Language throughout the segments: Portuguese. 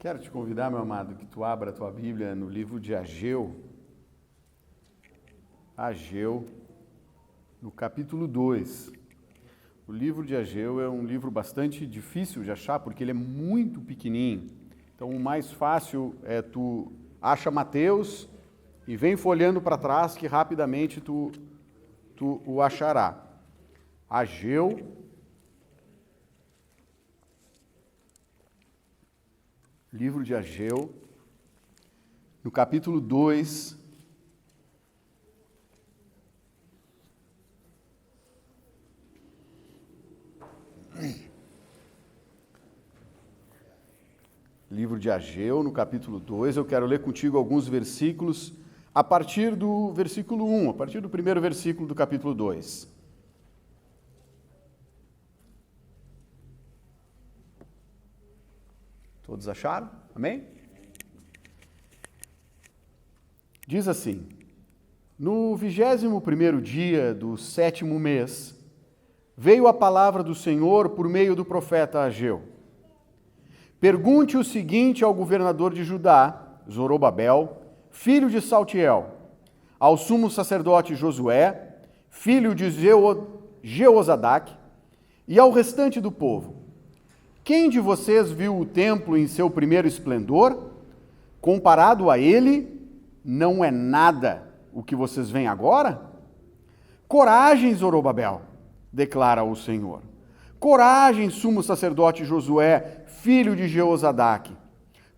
Quero te convidar, meu amado, que tu abra a tua Bíblia no livro de Ageu. Ageu, no capítulo 2. O livro de Ageu é um livro bastante difícil de achar, porque ele é muito pequenininho. Então, o mais fácil é tu acha Mateus e vem folheando para trás, que rapidamente tu o achará. Ageu, livro de Ageu, no capítulo 2, livro de Ageu, no capítulo 2, eu quero ler contigo alguns versículos a partir do versículo 1, a partir do primeiro versículo do capítulo 2. Todos acharam? Amém? Diz assim: no 21º dia do 7º mês, veio a palavra do Senhor por meio do profeta Ageu. Pergunte o seguinte ao governador de Judá, Zorobabel, filho de Saltiel, ao sumo sacerdote Josué, filho de Jeozadaque, e ao restante do povo: quem de vocês viu o templo em seu primeiro esplendor? Comparado a ele, não é nada o que vocês veem agora? Coragem, Zorobabel, declara o Senhor. Coragem, sumo sacerdote Josué, filho de Jeozadaque.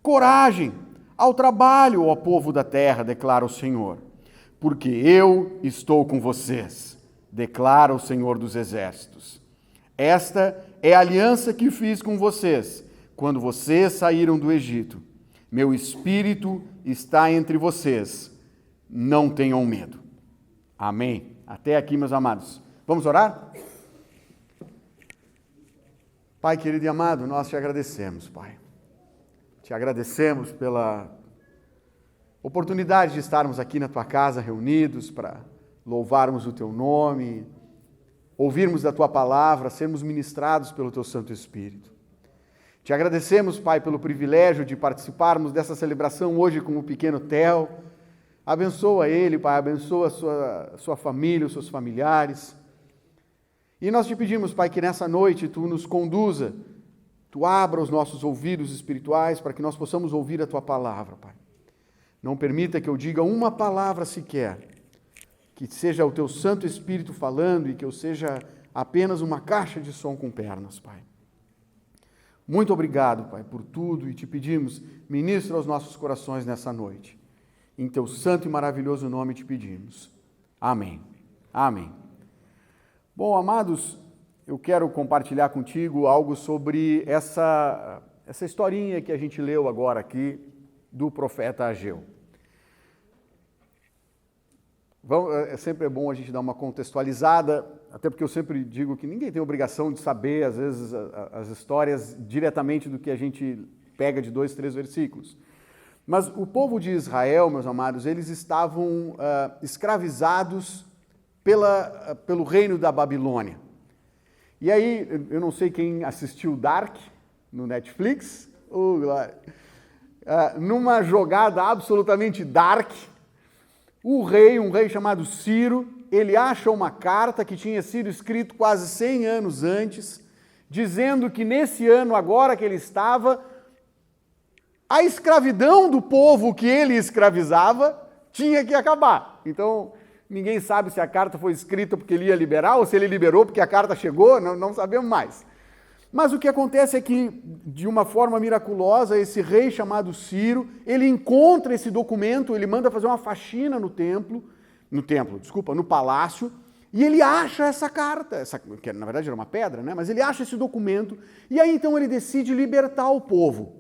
Coragem, ao trabalho, ó povo da terra, declara o Senhor. Porque eu estou com vocês, declara o Senhor dos Exércitos. Esta é a aliança que fiz com vocês, quando vocês saíram do Egito. Meu espírito está entre vocês. Não tenham medo. Amém. Até aqui, meus amados. Vamos orar? Pai querido e amado, nós te agradecemos, Pai. Te agradecemos pela oportunidade de estarmos aqui na tua casa reunidos para louvarmos o teu nome, ouvirmos da tua palavra, sermos ministrados pelo teu Santo Espírito. Te agradecemos, Pai, pelo privilégio de participarmos dessa celebração hoje com o pequeno Theo. Abençoa ele, Pai, abençoa a sua família, os seus familiares. E nós te pedimos, Pai, que nessa noite tu nos conduza, tu abra os nossos ouvidos espirituais para que nós possamos ouvir a tua palavra, Pai. Não permita que eu diga uma palavra sequer, que seja o teu Santo Espírito falando e que eu seja apenas uma caixa de som com pernas, Pai. Muito obrigado, Pai, por tudo, e te pedimos, ministra aos nossos corações nessa noite. Em teu santo e maravilhoso nome te pedimos. Amém. Amém. Bom, amados, eu quero compartilhar contigo algo sobre essa historinha que a gente leu agora aqui do profeta Ageu. Sempre é bom a gente dar uma contextualizada, até porque eu sempre digo que ninguém tem obrigação de saber, às vezes, as histórias diretamente do que a gente pega de 2, 3 versículos. Mas o povo de Israel, meus amados, eles estavam escravizados pelo reino da Babilônia. E aí, eu não sei quem assistiu Dark no Netflix, numa jogada absolutamente dark, um rei chamado Ciro, ele acha uma carta que tinha sido escrita quase 100 anos antes, dizendo que nesse ano agora que ele estava, a escravidão do povo que ele escravizava tinha que acabar. Então, ninguém sabe se a carta foi escrita porque ele ia liberar ou se ele liberou porque a carta chegou, não sabemos mais. Mas o que acontece é que, de uma forma miraculosa, esse rei chamado Ciro, ele encontra esse documento, ele manda fazer uma faxina no palácio, e ele acha essa carta, que na verdade era uma pedra, né? Mas ele acha esse documento, e aí então ele decide libertar o povo.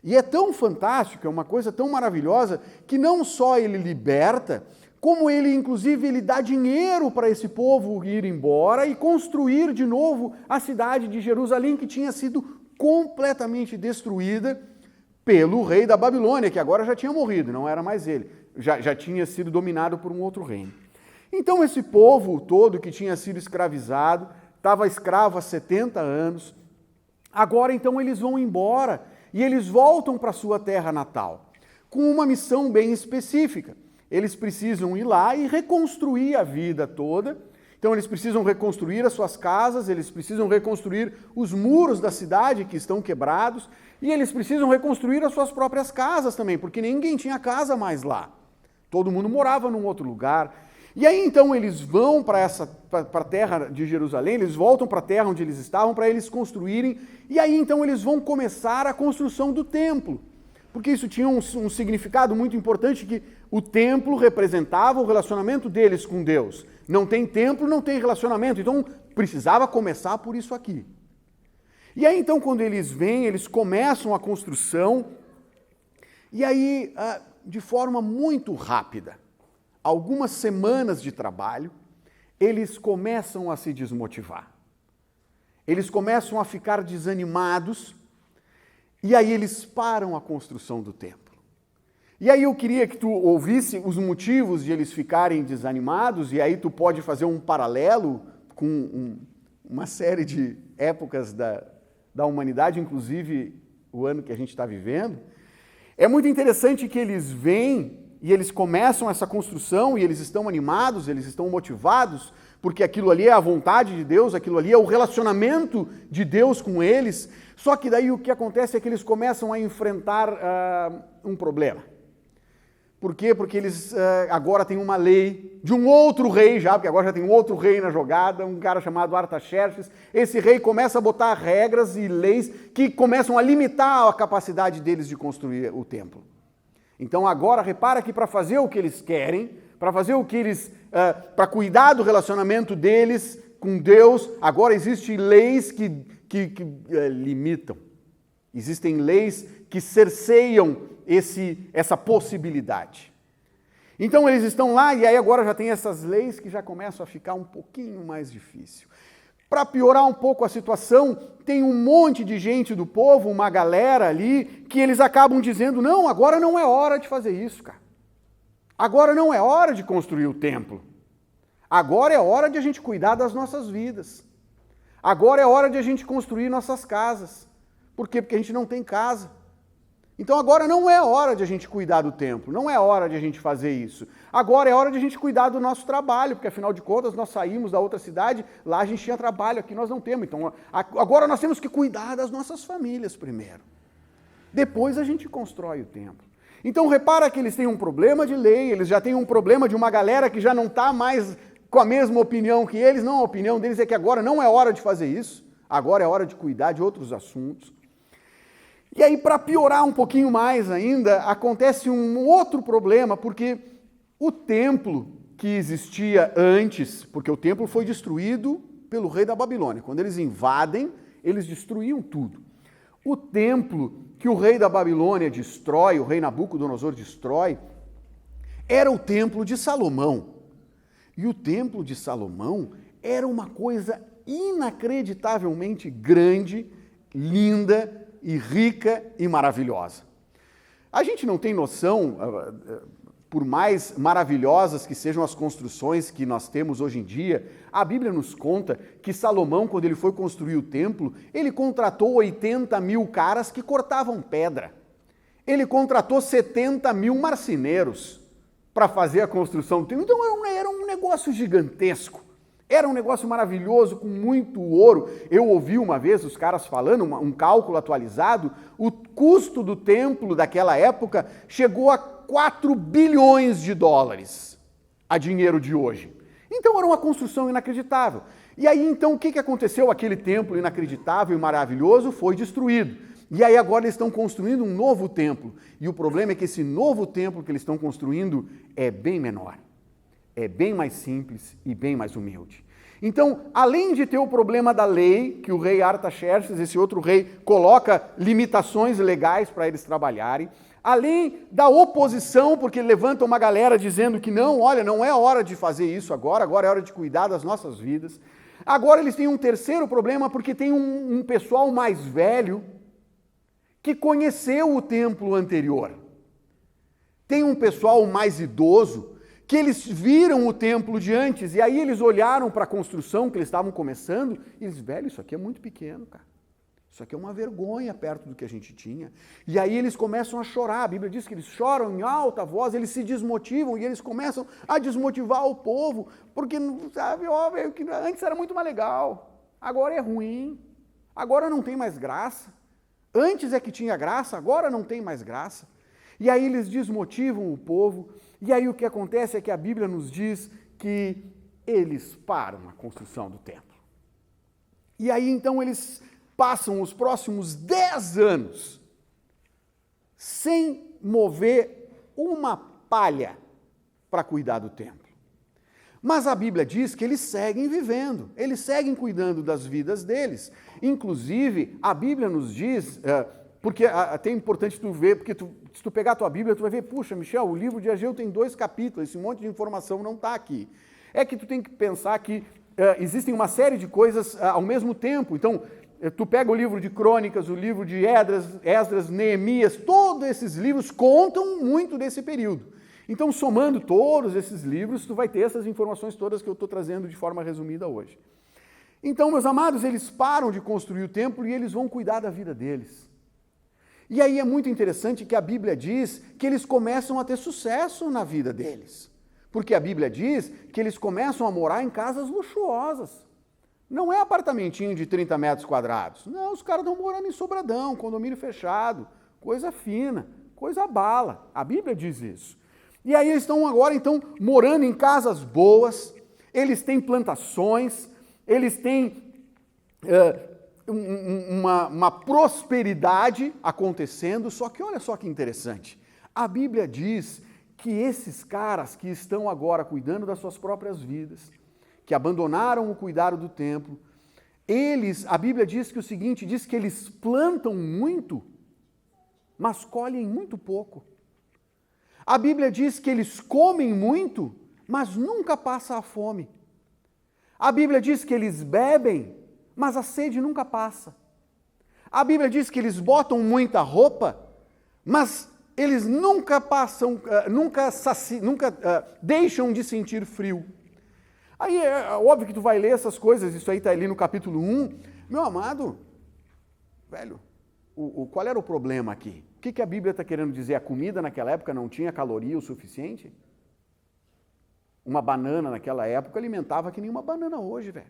E é tão fantástico, é uma coisa tão maravilhosa, que não só ele liberta, como ele, inclusive, ele dá dinheiro para esse povo ir embora e construir de novo a cidade de Jerusalém, que tinha sido completamente destruída pelo rei da Babilônia, que agora já tinha morrido, não era mais ele, já tinha sido dominado por um outro reino. Então esse povo todo que tinha sido escravizado, estava escravo há 70 anos, agora então eles vão embora. e eles voltam para a sua terra natal, com uma missão bem específica. Eles precisam ir lá e reconstruir a vida toda. Então eles precisam reconstruir as suas casas, eles precisam reconstruir os muros da cidade que estão quebrados, e eles precisam reconstruir as suas próprias casas também, porque ninguém tinha casa mais lá. Todo mundo morava num outro lugar. E aí então eles vão para a terra de Jerusalém, eles voltam para a terra onde eles estavam para eles construírem, e aí então eles vão começar a construção do templo. Porque isso tinha um significado muito importante, que o templo representava o relacionamento deles com Deus. Não tem templo, não tem relacionamento, então precisava começar por isso aqui. E aí então quando eles vêm, eles começam a construção, e aí de forma muito rápida, algumas semanas de trabalho, eles começam a se desmotivar. Eles começam a ficar desanimados, e aí eles param a construção do templo. E aí eu queria que tu ouvisse os motivos de eles ficarem desanimados, e aí tu pode fazer um paralelo com uma série de épocas da humanidade, inclusive o ano que a gente está vivendo. É muito interessante que eles vêm e eles começam essa construção e eles estão animados, eles estão motivados, porque aquilo ali é a vontade de Deus, aquilo ali é o relacionamento de Deus com eles. Só que daí o que acontece é que eles começam a enfrentar um problema. Por quê? Porque eles agora têm uma lei de um outro rei já, porque agora já tem um outro rei na jogada, um cara chamado Artaxerxes. Esse rei começa a botar regras e leis que começam a limitar a capacidade deles de construir o templo. Então agora, repara que para fazer o que eles querem, para fazer o que eles, para cuidar do relacionamento deles com Deus, agora existem leis que limitam. Existem leis que cerceiam essa possibilidade. Então eles estão lá e aí agora já tem essas leis que já começam a ficar um pouquinho mais difícil. Para piorar um pouco a situação, tem um monte de gente do povo, uma galera ali, que eles acabam dizendo, não, agora não é hora de fazer isso, cara. Agora não é hora de construir o templo. Agora é hora de a gente cuidar das nossas vidas. Agora é hora de a gente construir nossas casas. Por quê? Porque a gente não tem casa. Então agora não é hora de a gente cuidar do templo, não é hora de a gente fazer isso. Agora é hora de a gente cuidar do nosso trabalho, porque afinal de contas nós saímos da outra cidade, lá a gente tinha trabalho, aqui nós não temos. Então agora nós temos que cuidar das nossas famílias primeiro. Depois a gente constrói o templo. Então repara que eles têm um problema de lei, eles já têm um problema de uma galera que já não está mais com a mesma opinião que eles. Não, a opinião deles é que agora não é hora de fazer isso, agora é hora de cuidar de outros assuntos. E aí, para piorar um pouquinho mais ainda, acontece um outro problema, porque o templo que existia antes, porque o templo foi destruído pelo rei da Babilônia. Quando eles invadem, eles destruíam tudo. O templo que o rei da Babilônia destrói, o rei Nabucodonosor destrói, era o templo de Salomão. E o templo de Salomão era uma coisa inacreditavelmente grande, linda, e rica e maravilhosa. A gente não tem noção, por mais maravilhosas que sejam as construções que nós temos hoje em dia, a Bíblia nos conta que Salomão, quando ele foi construir o templo, ele contratou 80 mil caras que cortavam pedra. Ele contratou 70 mil marceneiros para fazer a construção do templo. Então era um negócio gigantesco. Era um negócio maravilhoso, com muito ouro. Eu ouvi uma vez os caras falando, um cálculo atualizado, o custo do templo daquela época chegou a 4 bilhões de dólares, a dinheiro de hoje. Então era uma construção inacreditável. E aí então o que aconteceu? Aquele templo inacreditável e maravilhoso foi destruído. E aí agora eles estão construindo um novo templo. E o problema é que esse novo templo que eles estão construindo é bem menor. É bem mais simples e bem mais humilde. Então, além de ter o problema da lei, que o rei Artaxerxes, esse outro rei, coloca limitações legais para eles trabalharem, além da oposição, porque levanta uma galera dizendo que não, olha, não é hora de fazer isso agora é hora de cuidar das nossas vidas. Agora eles têm um terceiro problema, porque tem um pessoal mais velho que conheceu o templo anterior. Tem um pessoal mais idoso que eles viram o templo de antes, e aí eles olharam para a construção que eles estavam começando, e eles, velho, isso aqui é muito pequeno, cara. Isso aqui é uma vergonha perto do que a gente tinha. E aí eles começam a chorar. A Bíblia diz que eles choram em alta voz, eles se desmotivam e eles começam a desmotivar o povo, porque, sabe, antes era muito mais legal, agora é ruim, agora não tem mais graça. Antes é que tinha graça, agora não tem mais graça. E aí eles desmotivam o povo, e aí o que acontece é que a Bíblia nos diz que eles param a construção do templo. E aí então eles passam os próximos 10 anos sem mover uma palha para cuidar do templo. Mas a Bíblia diz que eles seguem vivendo, eles seguem cuidando das vidas deles. Inclusive, a Bíblia nos diz, porque até é importante tu ver, porque se tu pegar a tua Bíblia, tu vai ver, puxa, Michel, o livro de Ageu tem 2 capítulos, esse monte de informação não está aqui. É que tu tem que pensar que existem uma série de coisas ao mesmo tempo. Então, tu pega o livro de Crônicas, o livro de Esdras, Neemias, todos esses livros contam muito desse período. Então, somando todos esses livros, tu vai ter essas informações todas que eu estou trazendo de forma resumida hoje. Então, meus amados, eles param de construir o templo e eles vão cuidar da vida deles. E aí é muito interessante que a Bíblia diz que eles começam a ter sucesso na vida deles. Porque a Bíblia diz que eles começam a morar em casas luxuosas. Não é apartamentinho de 30 metros quadrados. Não, os caras estão morando em Sobradão, condomínio fechado, coisa fina, coisa bala. A Bíblia diz isso. E aí eles estão agora, então, morando em casas boas, eles têm plantações, eles têm uma prosperidade acontecendo, só que olha só que interessante. A Bíblia diz que esses caras que estão agora cuidando das suas próprias vidas, que abandonaram o cuidado do templo, a Bíblia diz que o seguinte, diz que eles plantam muito, mas colhem muito pouco. A Bíblia diz que eles comem muito, mas nunca passa a fome. A Bíblia diz que eles bebem, mas a sede nunca passa. A Bíblia diz que eles botam muita roupa, mas eles nunca passam, nunca deixam de sentir frio. Aí é óbvio que tu vai ler essas coisas, isso aí está ali no capítulo 1. Meu amado, velho, qual era o problema aqui? O que a Bíblia está querendo dizer? A comida naquela época não tinha caloria o suficiente? Uma banana naquela época alimentava que nem uma banana hoje, velho.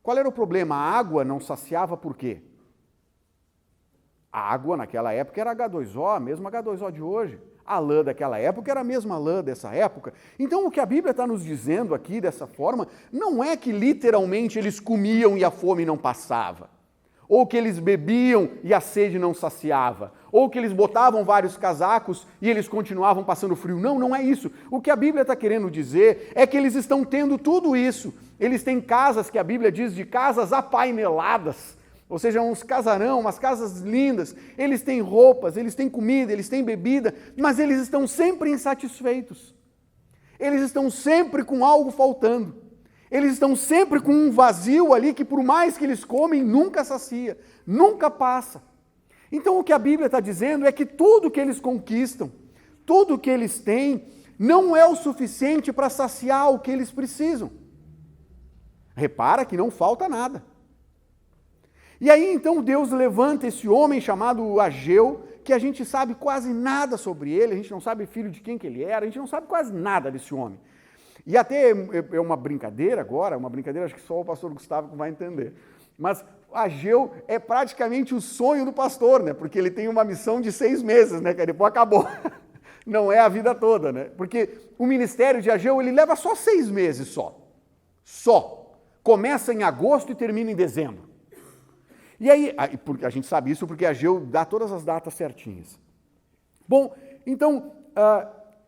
Qual era o problema? A água não saciava por quê? A água naquela época era H2O, a mesma H2O de hoje. A lã daquela época era a mesma lã dessa época. Então o que a Bíblia está nos dizendo aqui dessa forma, não é que literalmente eles comiam e a fome não passava. Ou que eles bebiam e a sede não saciava. Ou que eles botavam vários casacos e eles continuavam passando frio. Não, não é isso. O que a Bíblia está querendo dizer é que eles estão tendo tudo isso. Eles têm casas, que a Bíblia diz de casas apaineladas. Ou seja, uns casarão, umas casas lindas. Eles têm roupas, eles têm comida, eles têm bebida, mas eles estão sempre insatisfeitos. Eles estão sempre com algo faltando. Eles estão sempre com um vazio ali que, por mais que eles comem, nunca sacia, nunca passa. Então o que a Bíblia está dizendo é que tudo que eles conquistam, tudo que eles têm, não é o suficiente para saciar o que eles precisam. Repara que não falta nada. E aí então Deus levanta esse homem chamado Ageu, que a gente sabe quase nada sobre ele, a gente não sabe filho de quem que ele era, a gente não sabe quase nada desse homem. E até é uma brincadeira agora, acho que só o pastor Gustavo vai entender. Mas Ageu é praticamente o sonho do pastor, né? Porque ele tem uma missão de 6 meses, né? Que depois acabou. Não é a vida toda, né? Porque o ministério de Ageu, ele leva só 6 meses só. Só. Começa em agosto e termina em dezembro. E aí, a gente sabe isso porque Ageu dá todas as datas certinhas. Bom, então,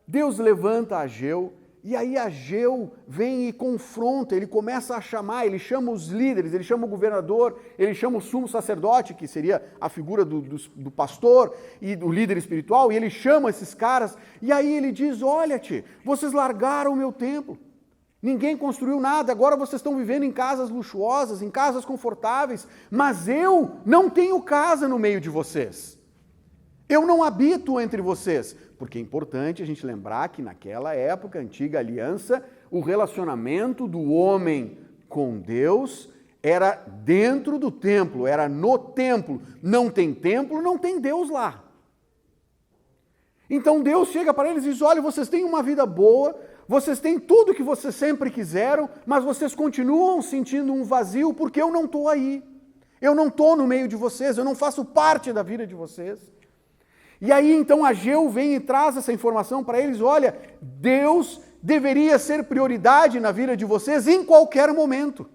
Deus levanta Ageu, e aí Ageu vem e confronta, ele começa a chamar, ele chama os líderes, ele chama o governador, ele chama o sumo sacerdote, que seria a figura do pastor e do líder espiritual, e ele chama esses caras, e aí ele diz, olha-te, vocês largaram o meu templo, ninguém construiu nada, agora vocês estão vivendo em casas luxuosas, em casas confortáveis, mas eu não tenho casa no meio de vocês. Eu não habito entre vocês, porque é importante a gente lembrar que naquela época, antiga aliança, o relacionamento do homem com Deus era dentro do templo, era no templo. Não tem templo, não tem Deus lá. Então Deus chega para eles e diz: olha, vocês têm uma vida boa, vocês têm tudo que vocês sempre quiseram, mas vocês continuam sentindo um vazio porque eu não estou aí. Eu não estou no meio de vocês, eu não faço parte da vida de vocês. E aí então Ageu vem e traz essa informação para eles: olha, Deus deveria ser prioridade na vida de vocês em qualquer momento,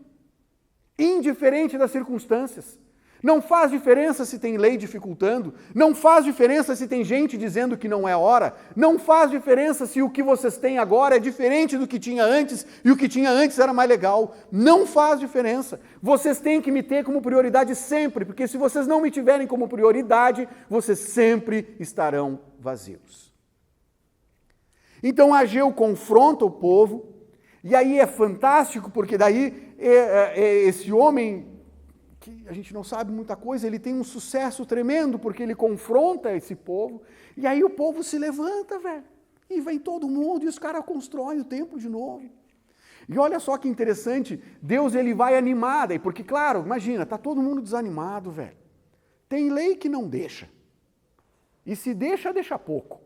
indiferente das circunstâncias. Não faz diferença se tem lei dificultando, não faz diferença se tem gente dizendo que não é hora, não faz diferença se o que vocês têm agora é diferente do que tinha antes e o que tinha antes era mais legal. Não faz diferença. Vocês têm que me ter como prioridade sempre, porque se vocês não me tiverem como prioridade, vocês sempre estarão vazios. Então Ageu confronta o povo, e aí é fantástico, porque daí esse homem, que a gente não sabe muita coisa, ele tem um sucesso tremendo, porque ele confronta esse povo, e aí o povo se levanta, velho, e vem todo mundo, e os caras constroem o templo de novo. E olha só que interessante, Deus ele vai animar, porque claro, imagina, tá todo mundo desanimado, velho. Tem lei que não deixa, e se deixa, deixa pouco.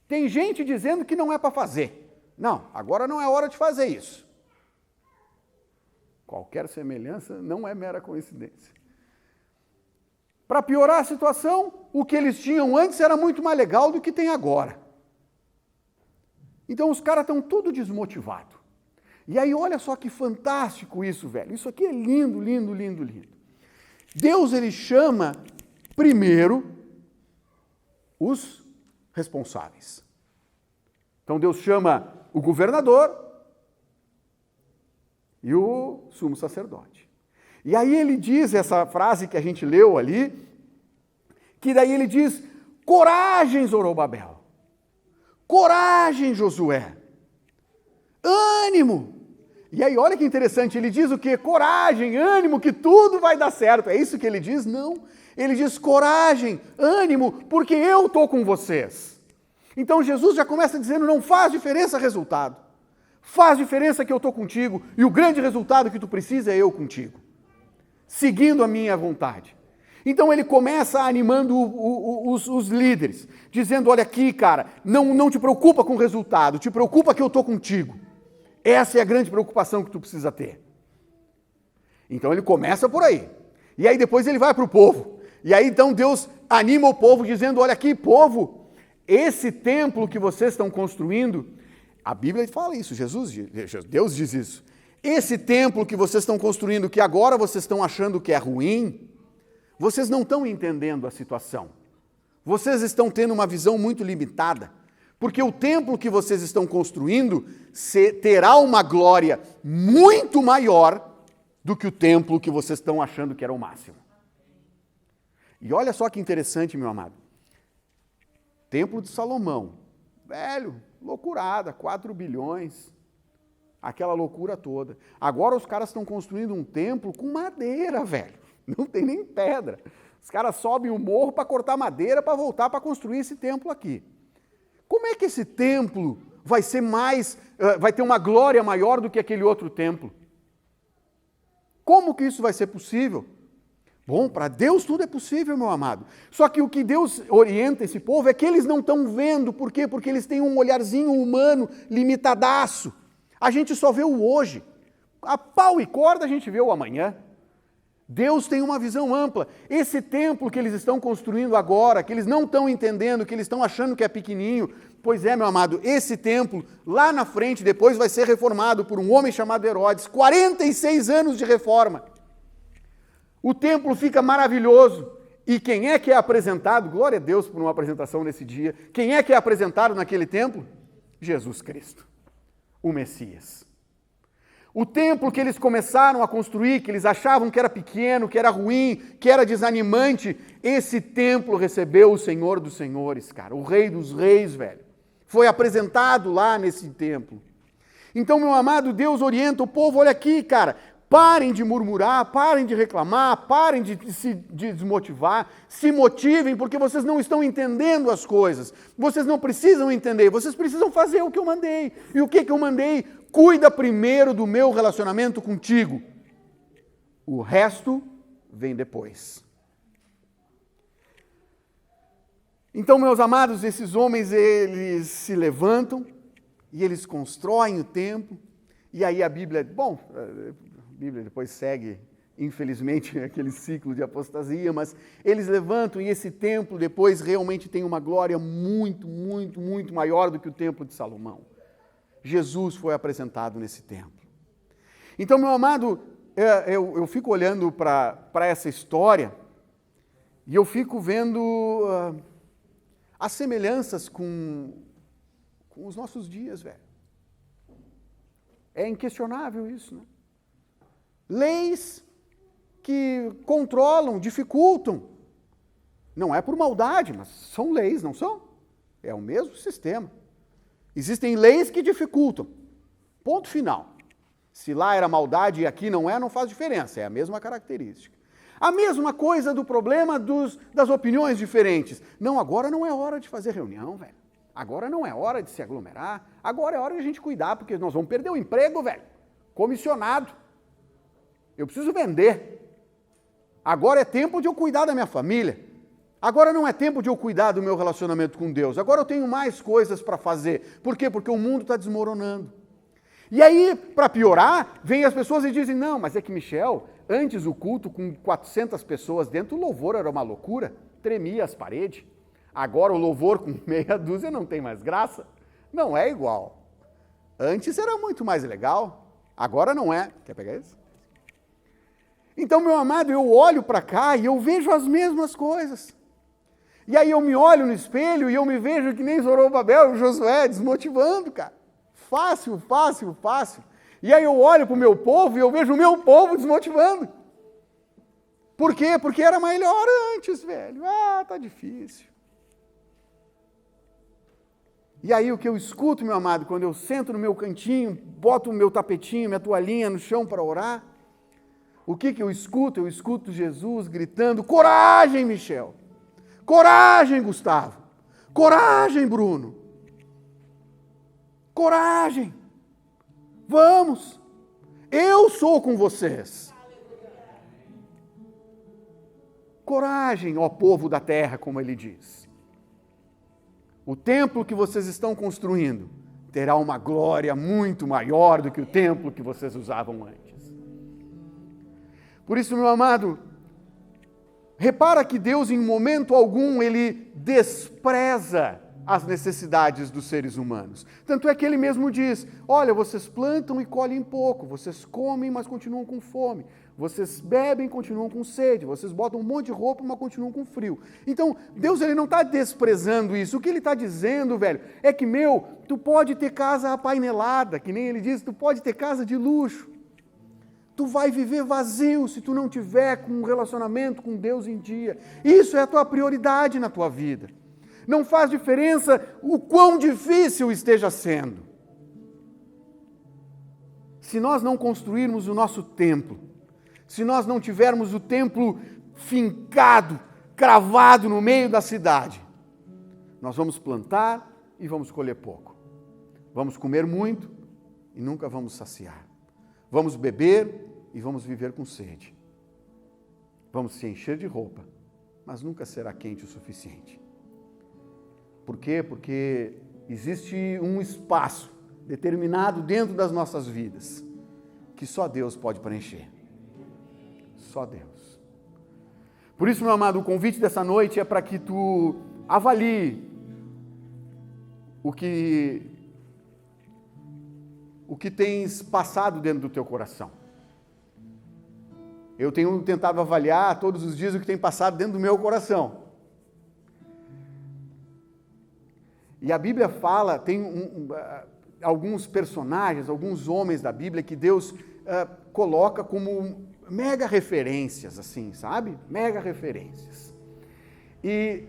Tem gente dizendo que não é para fazer. Não, agora não é hora de fazer isso. Qualquer semelhança não é mera coincidência. Para piorar a situação, o que eles tinham antes era muito mais legal do que tem agora. Então os caras estão tudo desmotivados. E aí olha só que fantástico isso, velho. Isso aqui é lindo, lindo, lindo, lindo. Deus ele chama primeiro os responsáveis. Então Deus chama o governador e o sumo sacerdote. E aí ele diz essa frase que a gente leu ali, que daí ele diz: coragem, Zorobabel, coragem, Josué, ânimo. E aí olha que interessante, ele diz o quê? Coragem, ânimo, que tudo vai dar certo. É isso que ele diz? Não. Ele diz coragem, ânimo, porque eu estou com vocês. Então Jesus já começa dizendo: não faz diferença resultado. Faz diferença que eu estou contigo, e o grande resultado que tu precisa é eu contigo, seguindo a minha vontade. Então ele começa animando os líderes, dizendo: olha aqui, cara, não te preocupa com o resultado, te preocupa que eu estou contigo. Essa é a grande preocupação que tu precisa ter. Então ele começa por aí, e aí depois ele vai para o povo, e aí então Deus anima o povo dizendo: olha aqui, povo, esse templo que vocês estão construindo, a Bíblia fala isso, Deus diz isso. Esse templo que vocês estão construindo, que agora vocês estão achando que é ruim, vocês não estão entendendo a situação. Vocês estão tendo uma visão muito limitada, porque o templo que vocês estão construindo terá uma glória muito maior do que o templo que vocês estão achando que era o máximo. E olha só que interessante, meu amado. Templo de Salomão, velho, loucurada, 4 bilhões, aquela loucura toda. Agora os caras estão construindo um templo com madeira, velho, não tem nem pedra. Os caras sobem o morro para cortar madeira para voltar para construir esse templo aqui. Como é que esse templo vai ser vai ter uma glória maior do que aquele outro templo? Como que isso vai ser possível? Bom, para Deus tudo é possível, meu amado. Só que o que Deus orienta esse povo é que eles não estão vendo. Por quê? Porque eles têm um olharzinho humano limitadaço. A gente só vê o hoje. A pau e corda a gente vê o amanhã. Deus tem uma visão ampla. Esse templo que eles estão construindo agora, que eles não estão entendendo, que eles estão achando que é pequenininho, pois é, meu amado, esse templo lá na frente depois vai ser reformado por um homem chamado Herodes. 46 anos de reforma. O templo fica maravilhoso. E quem é que é apresentado? Glória a Deus por uma apresentação nesse dia. Quem é que é apresentado naquele templo? Jesus Cristo, o Messias. O templo que eles começaram a construir, que eles achavam que era pequeno, que era ruim, que era desanimante, esse templo recebeu o Senhor dos Senhores, cara, o Rei dos Reis, velho. Foi apresentado lá nesse templo. Então, meu amado, Deus orienta o povo: olha aqui, cara, parem de murmurar, parem de reclamar, parem de se desmotivar, se motivem, porque vocês não estão entendendo as coisas. Vocês não precisam entender, vocês precisam fazer o que eu mandei. E o que eu mandei? Cuida primeiro do meu relacionamento contigo. O resto vem depois. Então, meus amados, esses homens, eles se levantam e eles constroem o templo. E aí a Bíblia depois segue, infelizmente, aquele ciclo de apostasia, mas eles levantam e esse templo depois realmente tem uma glória muito, muito, muito maior do que o templo de Salomão. Jesus foi apresentado nesse templo. Então, meu amado, eu fico olhando para essa história e eu fico vendo as semelhanças com os nossos dias, velho. É inquestionável isso, né? Leis que controlam, dificultam. Não é por maldade, mas são leis, não são? É o mesmo sistema. Existem leis que dificultam. Ponto final. Se lá era maldade e aqui não é, não faz diferença. É a mesma característica. A mesma coisa do problema das opiniões diferentes. Não, agora não é hora de fazer reunião, velho. Agora não é hora de se aglomerar. Agora é hora de a gente cuidar, porque nós vamos perder o emprego, velho. Comissionado. Eu preciso vender. Agora é tempo de eu cuidar da minha família. Agora não é tempo de eu cuidar do meu relacionamento com Deus. Agora eu tenho mais coisas para fazer. Por quê? Porque o mundo está desmoronando. E aí, para piorar, vêm as pessoas e dizem, não, mas é que, Michel, antes o culto com 400 pessoas dentro, o louvor era uma loucura, tremia as paredes. Agora o louvor com meia dúzia não tem mais graça. Não é igual. Antes era muito mais legal, agora não é. Quer pegar isso? Então, meu amado, eu olho para cá e eu vejo as mesmas coisas. E aí eu me olho no espelho e eu me vejo que nem Zorobabel e Josué, desmotivando, cara. Fácil, fácil, fácil. E aí eu olho para o meu povo e eu vejo o meu povo desmotivando. Por quê? Porque era melhor antes, velho. Tá difícil. E aí o que eu escuto, meu amado, quando eu sento no meu cantinho, boto o meu tapetinho, minha toalhinha no chão para orar, o que eu escuto? Eu escuto Jesus gritando, coragem, Michel! Coragem, Gustavo! Coragem, Bruno! Coragem! Vamos! Eu sou com vocês! Coragem, ó povo da terra, como ele diz. O templo que vocês estão construindo terá uma glória muito maior do que o templo que vocês usavam antes. Por isso, meu amado, repara que Deus, em momento algum, ele despreza as necessidades dos seres humanos. Tanto é que ele mesmo diz, olha, vocês plantam e colhem pouco, vocês comem, mas continuam com fome. Vocês bebem, continuam com sede. Vocês botam um monte de roupa, mas continuam com frio. Então, Deus ele não está desprezando isso. O que ele está dizendo, velho, é que, tu pode ter casa apainelada, que nem ele diz, tu pode ter casa de luxo. Tu vai viver vazio se tu não tiver com um relacionamento com Deus em dia. Isso é a tua prioridade na tua vida. Não faz diferença o quão difícil esteja sendo. Se nós não construirmos o nosso templo, se nós não tivermos o templo fincado, cravado no meio da cidade, nós vamos plantar e vamos colher pouco. Vamos comer muito e nunca vamos saciar. Vamos beber e vamos viver com sede. Vamos se encher de roupa, mas nunca será quente o suficiente. Por quê? Porque existe um espaço determinado dentro das nossas vidas que só Deus pode preencher. Só Deus. Por isso, meu amado, o convite dessa noite é para que tu avalie o que tens passado dentro do teu coração. Eu tenho tentado avaliar todos os dias o que tem passado dentro do meu coração. E a Bíblia fala, tem alguns personagens, alguns homens da Bíblia que Deus coloca como mega referências, assim, sabe? Mega referências. E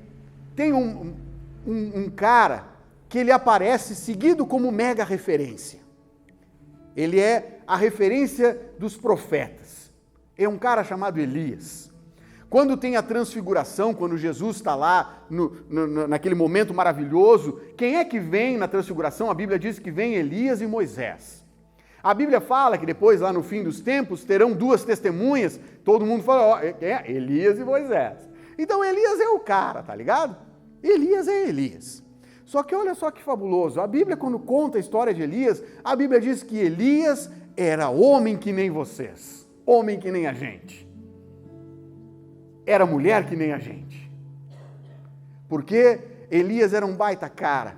tem um cara que ele aparece seguido como mega referência. Ele é a referência dos profetas. É um cara chamado Elias. Quando tem a transfiguração, quando Jesus está lá, naquele momento maravilhoso, quem é que vem na transfiguração? A Bíblia diz que vem Elias e Moisés. A Bíblia fala que depois, lá no fim dos tempos, terão duas testemunhas. Todo mundo fala, ó, Elias e Moisés. Então Elias é o cara, tá ligado? Elias é Elias. Só que olha só que fabuloso. A Bíblia, quando conta a história de Elias, a Bíblia diz que Elias era homem que nem vocês. Homem que nem a gente. Era mulher que nem a gente. Porque Elias era um baita cara.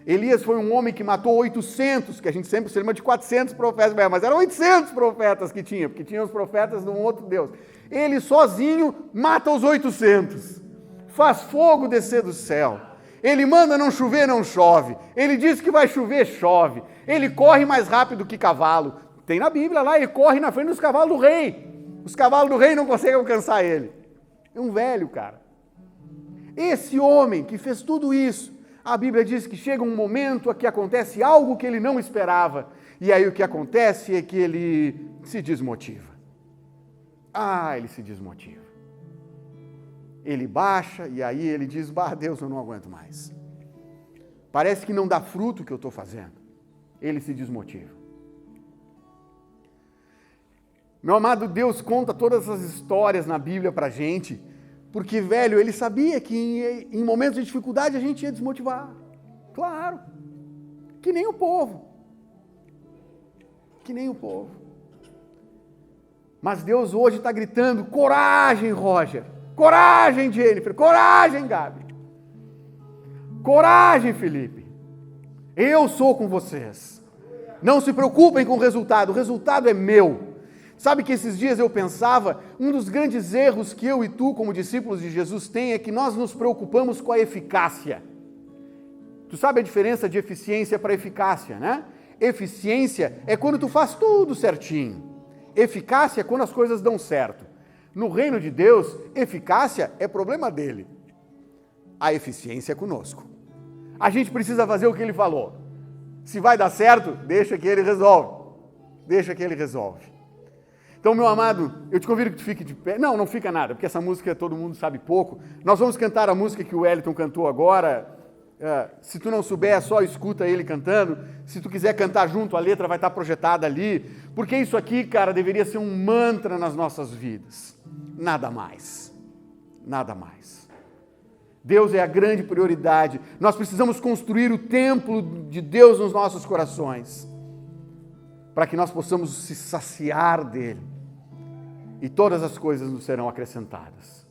Elias foi um homem que matou 800, que a gente sempre se lembra de 400 profetas, mas eram 800 profetas que tinha, porque tinha os profetas de um outro Deus. Ele sozinho mata os 800, faz fogo descer do céu, ele manda não chover, não chove, ele diz que vai chover, chove, ele corre mais rápido que cavalo, tem na Bíblia lá, ele corre na frente dos cavalos do rei, os cavalos do rei não conseguem alcançar ele, é um velho cara. Esse homem que fez tudo isso, a Bíblia diz que chega um momento a que acontece algo que ele não esperava. E aí o que acontece é que ele se desmotiva. Ele se desmotiva. Ele baixa e aí ele diz, Deus, eu não aguento mais. Parece que não dá fruto o que eu estou fazendo. Ele se desmotiva. Meu amado, Deus conta todas essas histórias na Bíblia pra gente, porque, velho, ele sabia que em momentos de dificuldade a gente ia desmotivar. Claro. Que nem o povo. Que nem o povo. Mas Deus hoje está gritando, coragem, Roger. Coragem, Jennifer. Coragem, Gabi. Coragem, Felipe. Eu sou com vocês. Não se preocupem com o resultado é meu. Sabe que esses dias eu pensava, um dos grandes erros que eu e tu, como discípulos de Jesus, tem é que nós nos preocupamos com a eficácia. Tu sabe a diferença de eficiência para eficácia, né? Eficiência é quando tu faz tudo certinho. Eficácia é quando as coisas dão certo. No reino de Deus, eficácia é problema dele. A eficiência é conosco. A gente precisa fazer o que ele falou. Se vai dar certo, deixa que ele resolve. Deixa que ele resolve. Então, meu amado, eu te convido que tu fique de pé. Não fica nada, porque essa música todo mundo sabe pouco. Nós vamos cantar a música que o Wellington cantou agora. Se tu não souber, só escuta ele cantando. Se tu quiser cantar junto, a letra vai estar projetada ali. Porque isso aqui, cara, deveria ser um mantra nas nossas vidas. Nada mais. Nada mais. Deus é a grande prioridade. Nós precisamos construir o templo de Deus nos nossos corações, para que nós possamos se saciar dele. E todas as coisas nos serão acrescentadas.